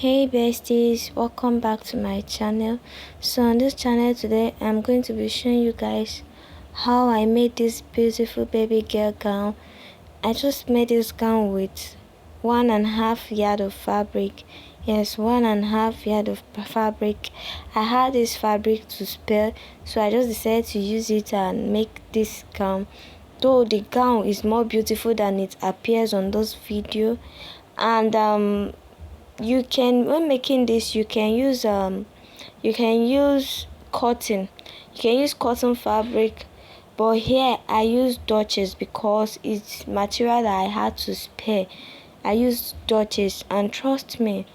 Hey besties, welcome back to my channel. So on this channel today I'm going to be showing you guys how I made this beautiful baby girl gown. I just made this gown with 1.5 yard of fabric. Yes, 1.5 yard of fabric. I had this fabric to spare, so I just decided to use it and make this gown. Though the gown is more beautiful than it appears on this video, and you can, when making this, you can use cotton. You can use cotton fabric, but here I use Dutchess because it's material that I had to spare. I used Dutchess, and trust me,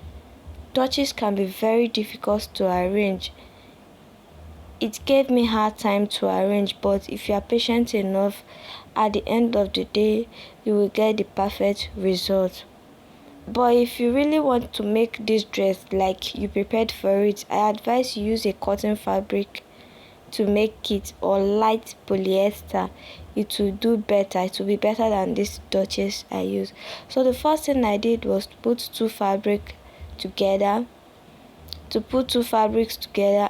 Dutchess can be very difficult to arrange. It gave me hard time to arrange, but if you are patient enough, at the end of the day you will get the perfect result. But if you really want to make this dress like you prepared for it, I advise you use a cotton fabric to make it, or light polyester. It will do better. It will be better than this Dutchess I use. So the first thing I did was to put two fabrics together,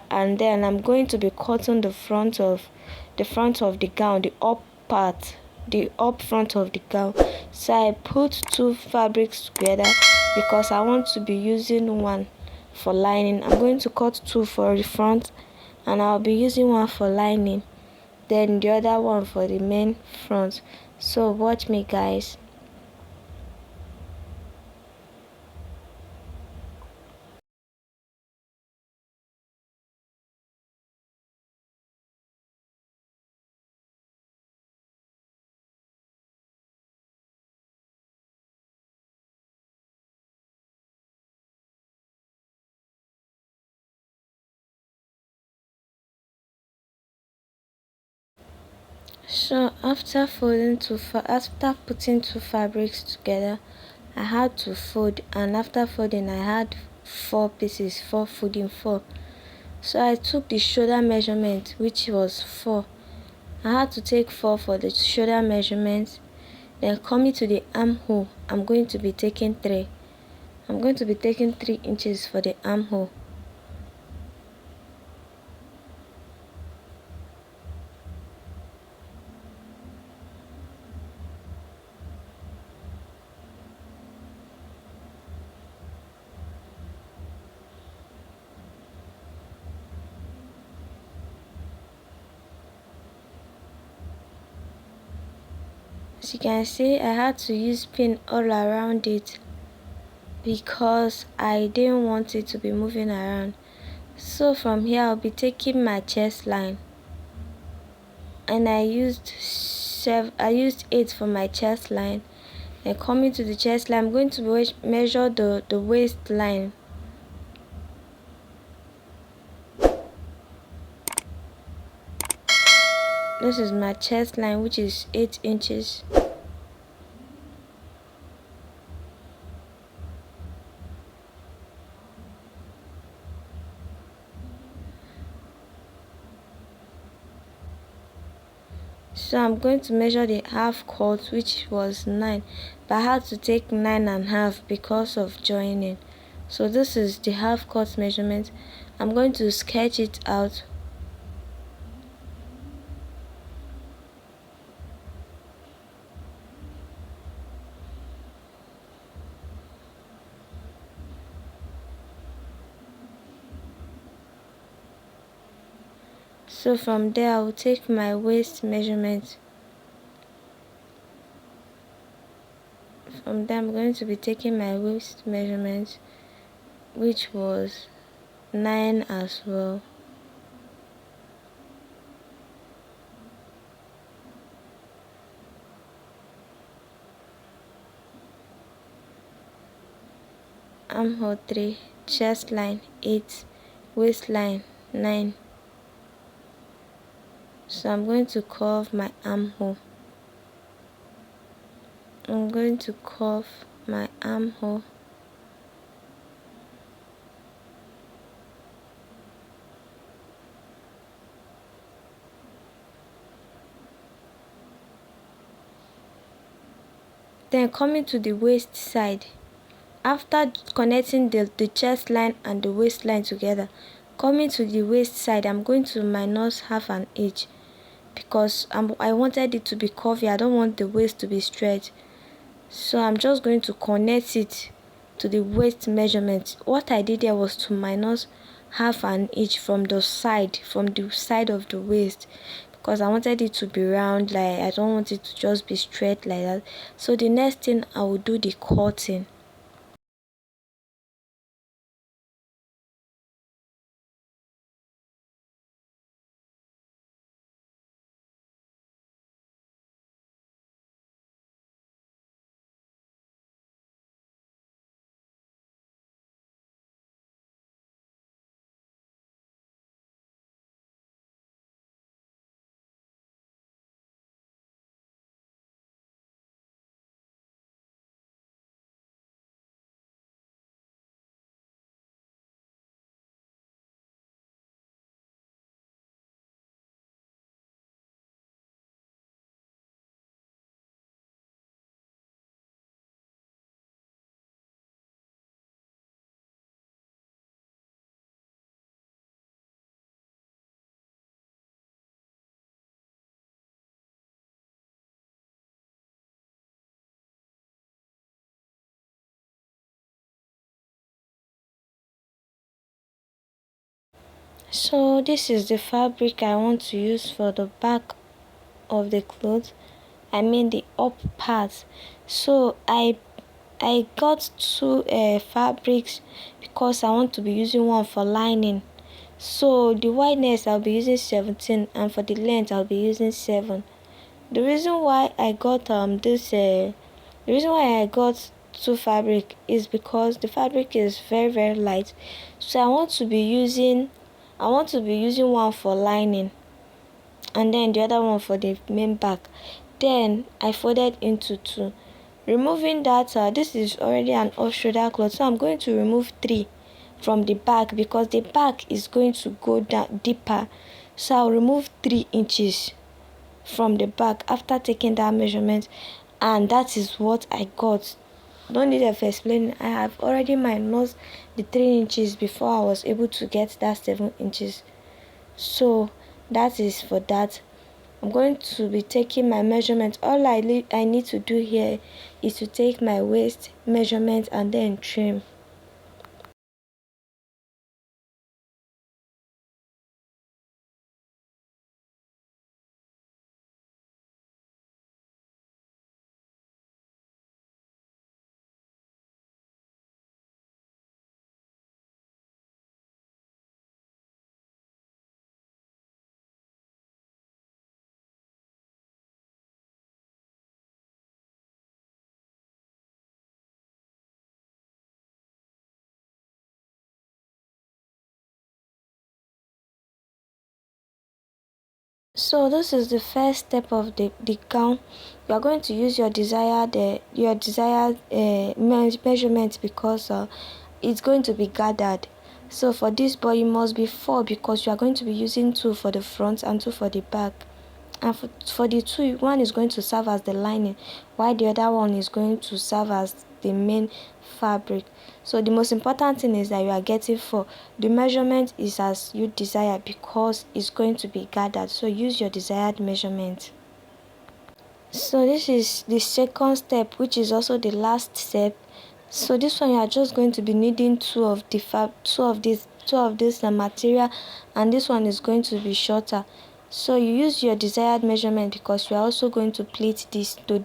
and then I'm going to be cutting the front of the gown, the up part, the up front of the gown. So I put two fabrics together because I want to be using one for lining. I'm going to cut two for the front, and I'll be using one for lining, then the other one for the main front. So watch me, guys. So after putting two fabrics together, I had to fold, and after folding I had four pieces, folding four. So I took the shoulder measurement, which was 4. I had to take 4 for the shoulder measurement. Then coming to the armhole, I'm going to be taking 3. I'm going to be taking 3 inches for the armhole. As you can see, I had to use pin all around it because I didn't want it to be moving around. So from here I'll be taking my chest line, and I used 8 for my chest line. Then coming to the chest line, I'm going to measure the waistline. This is my chest line, which is 8 inches. So I'm going to measure the half cut, which was 9, but I had to take 9.5 because of joining. So this is the half cut measurement. I'm going to sketch it out. So from there I will take my waist measurement. From there I'm going to be taking my waist measurement, which was 9 as well. Armhole 3, chest line 8, waistline 9. So I'm going to curve my armhole. I'm going to curve my armhole. Then coming to the waist side, After connecting the chest line and the waistline together, coming to the waist side, I'm going to minus half an inch because I wanted it to be curvy. I don't want the waist to be straight. So I'm just going to connect it to the waist measurement. What I did there was to minus half an inch from the side of the waist, because I wanted it to be round. Like, I don't want it to just be straight like that. So the next thing, I will do the cutting. So this is the fabric I want to use for the back of the clothes. I mean the up part. So I got two fabrics because I want to be using one for lining. So the wideness, I'll be using 17, and for the length I'll be using 7. The reason why I got the reason why I got two fabric is because the fabric is very light. So I want to be using one for lining and then the other one for the main back. Then I folded into two. Removing that, this is already an off shoulder cloth, so I'm going to remove 3 from the back because the back is going to go down deeper. So I'll remove 3 inches from the back after taking that measurement, and that is what I got. Don't need to explain. I have already minus the 3 inches before I was able to get that 7 inches. So that is for that. I'm going to be taking my measurement. All I need to do here is to take my waist measurement and then trim. So this is the first step of the gown. You are going to use your desired measurement because it's going to be gathered. So for this boy, you must be 4 because you are going to be using 2 for the front and 2 for the back. And for the 2, one is going to serve as the lining, while the other one is going to serve as the main fabric. So the most important thing is that you are getting 4. The measurement is as you desire because it's going to be gathered. So use your desired measurement. So this is the second step, which is also the last step. So this one, you are just going to be needing two of this material, and this one is going to be shorter. So you use your desired measurement because you are also going to pleat this to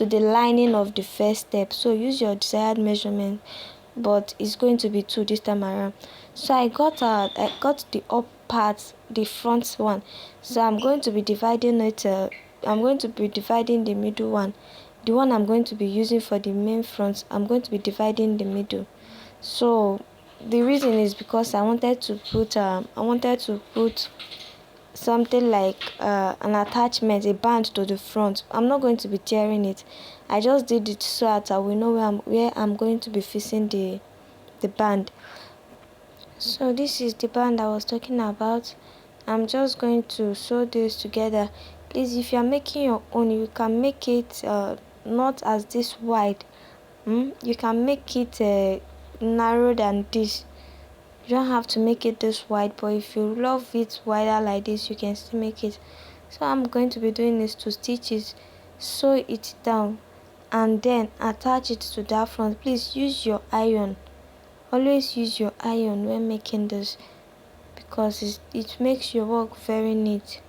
the lining of the first step. So use your desired measurement, but it's going to be 2 this time around. So I got the up part, the front one. So I'm going to be dividing it. I'm going to be dividing the middle one. The one I'm going to be using for the main front, I'm going to be dividing the middle. So the reason is because I wanted to put something like an attachment, a band to the front. I'm not going to be tearing it. I just did it so that I will know where I'm going to be fixing the band. So this is the band I was talking about. I'm just going to sew this together. Please, if you are making your own, you can make it not as this wide, You can make it narrow than this. You don't have to make it this wide, but if you love it wider like this, you can still make it. So I'm going to be doing is to stitch it, sew it down, and then attach it to that front. Please use your iron. Always use your iron when making this, because it makes your work very neat.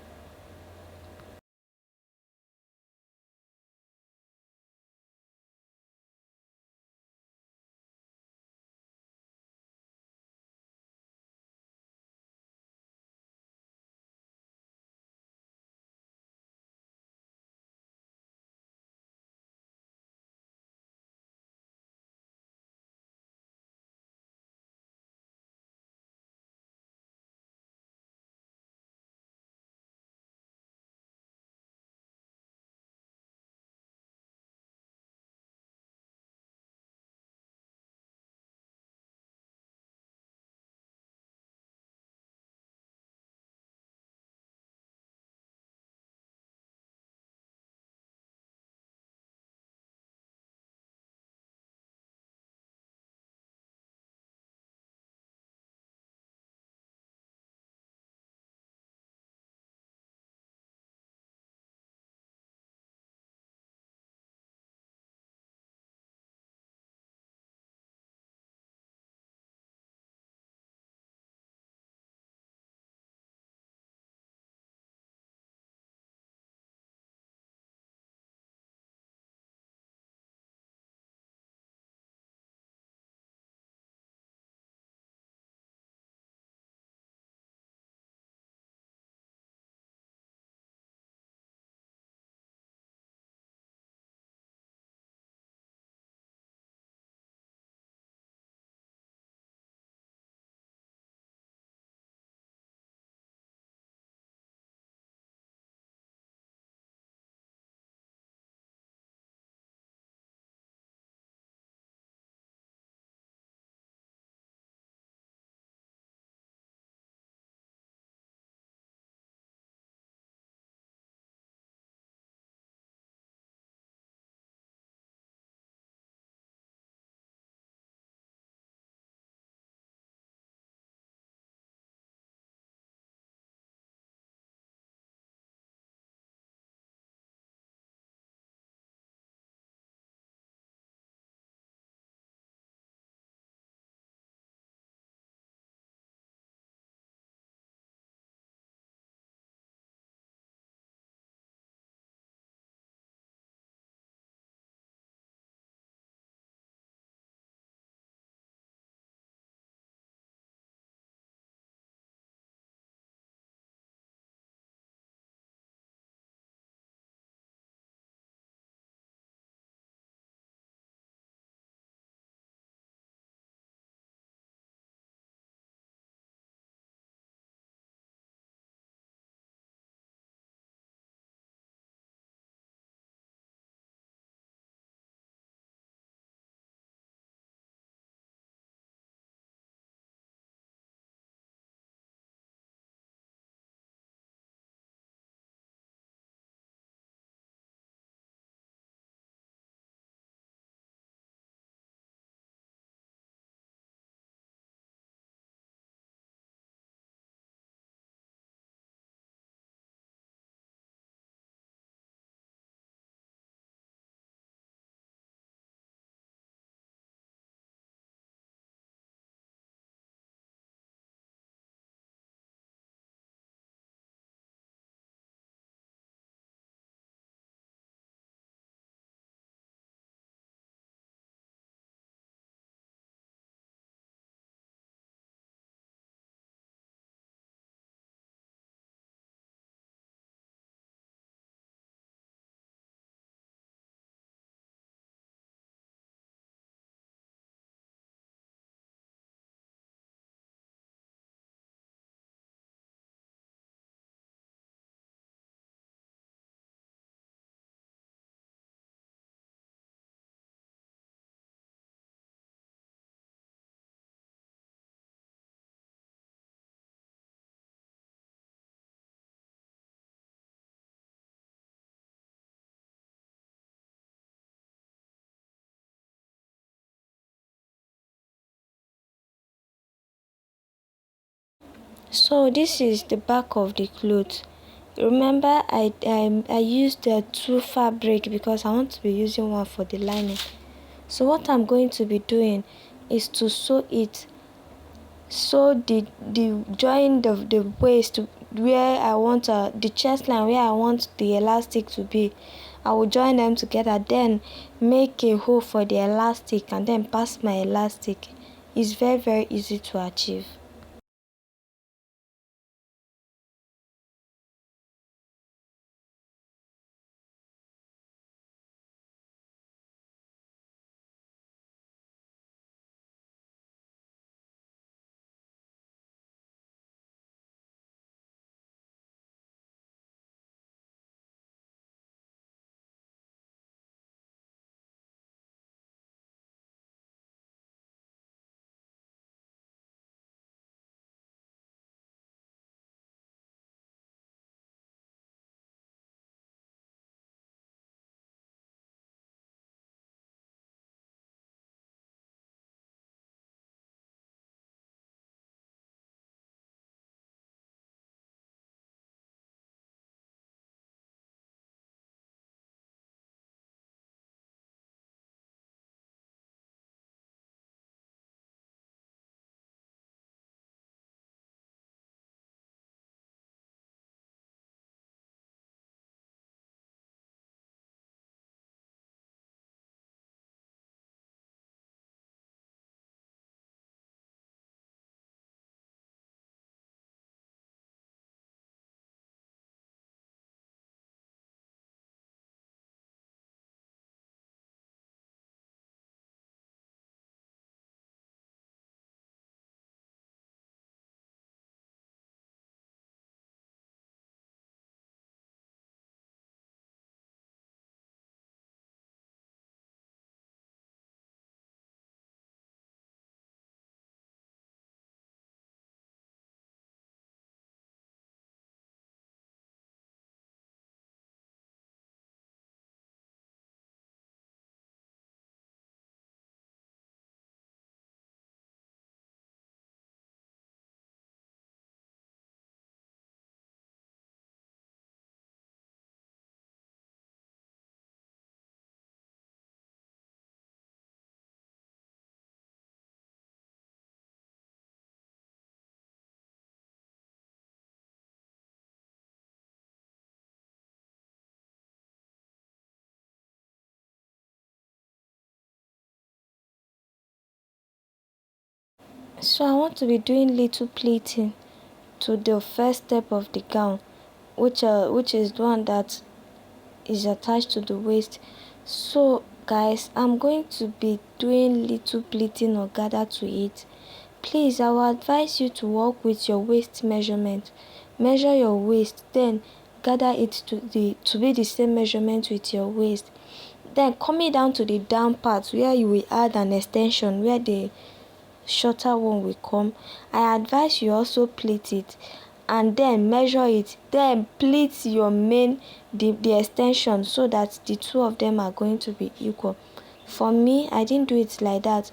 So this is the back of the cloth. Remember I used the two fabric because I want to be using one for the lining. So what I'm going to be doing is to sew it. Sew the join the waist where I want the chest line where I want the elastic to be. I will join them together, then make a hole for the elastic and then pass my elastic. It's very easy to achieve. So I want to be doing little pleating to the first step of the gown, which is the one that is attached to the waist. So guys, I'm going to be doing little pleating or gather to it. Please, I will advise you to work with your waist measurement. Measure your waist, then gather it to be the same measurement with your waist. Then coming down to the down part where you will add an extension where the shorter one will come, I advise you also pleat it and then measure it, then pleat your main the extension so that the two of them are going to be equal. For me, I didn't do it like that,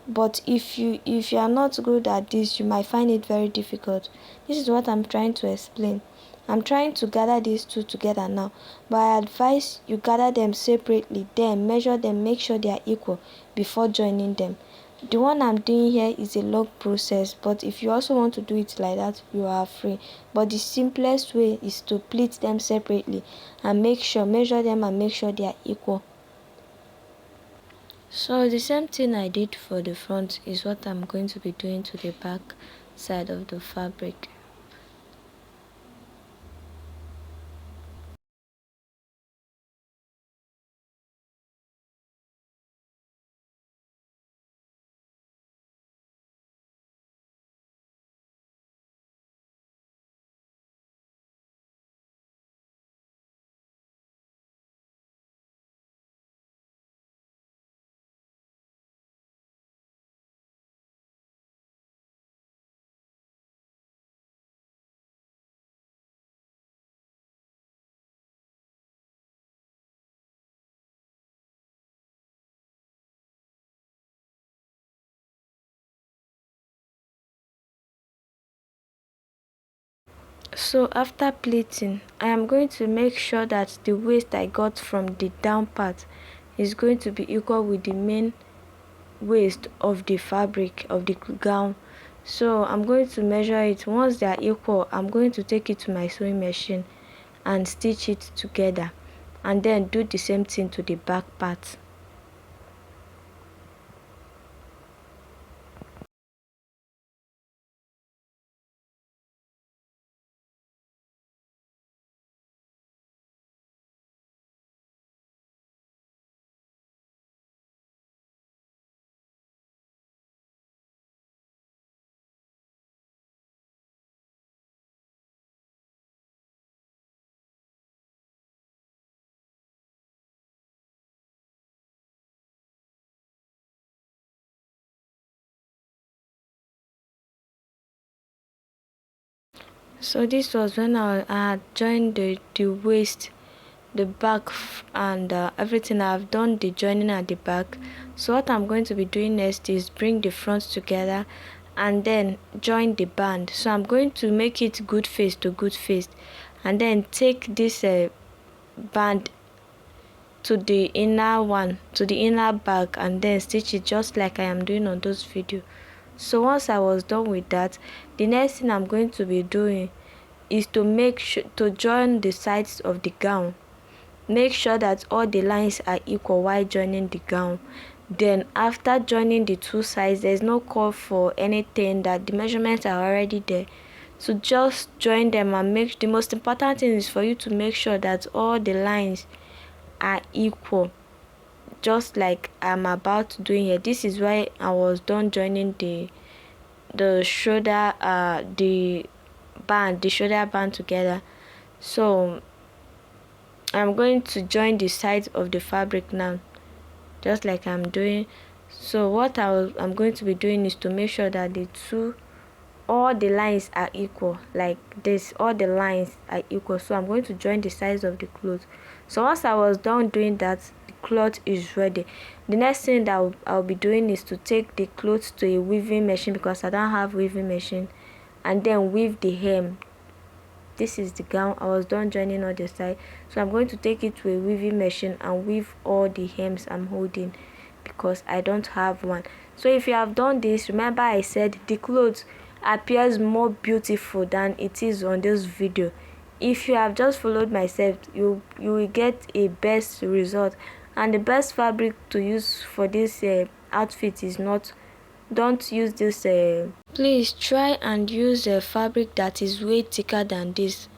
but if you are not good at this, you might find it very difficult. This is what I'm trying to explain. I'm trying to gather these two together now, but I advise you gather them separately, then measure them, make sure they are equal before joining them. The one I'm doing here is a long process, but if you also want to do it like that, you are free. But the simplest way is to pleat them separately and measure them and make sure they are equal. So the same thing I did for the front is what I'm going to be doing to the back side of the fabric. So after pleating, I am going to make sure that the waist I got from the down part is going to be equal with the main waist of the fabric of the gown. So I'm going to measure it. Once they are equal, I'm going to take it to my sewing machine and stitch it together, and then do the same thing to the back part. So this was when I had joined the waist, the back, and everything. I've done the joining at the back. So what I'm going to be doing next is bring the front together and then join the band. So I'm going to make it good face to good face, and then take this band to the inner one, to the inner back, and then stitch it just like I am doing on those videos. So once I was done with that, the next thing I'm going to be doing is to make sure to join the sides of the gown. Make sure that all the lines are equal while joining the gown. Then after joining the two sides, there's no call for anything, that the measurements are already there. So just join them and make, the most important thing is for you to make sure that all the lines are equal, just like I'm about to do here. This is why I was done joining the shoulder the shoulder band together. So I'm going to join the sides of the fabric now, just like I'm doing. So what I'm going to be doing is to make sure that all the lines are equal, like this, all the lines are equal. So I'm going to join the sides of the cloth. So once I was done doing that, the cloth is ready. The next thing that I'll be doing is to take the cloth to a weaving machine, because I don't have weaving machine, and then weave the hem. This is the gown. I was done joining all the sides, so I'm going to take it to a weaving machine and weave all the hems I'm holding, because I don't have one. So if you have done this, remember I said the clothes appears more beautiful than it is on this video. If you have just followed my steps, you will get a best result. And the best fabric to use for this outfit is not, don't use this please try and use a fabric that is way thicker than this.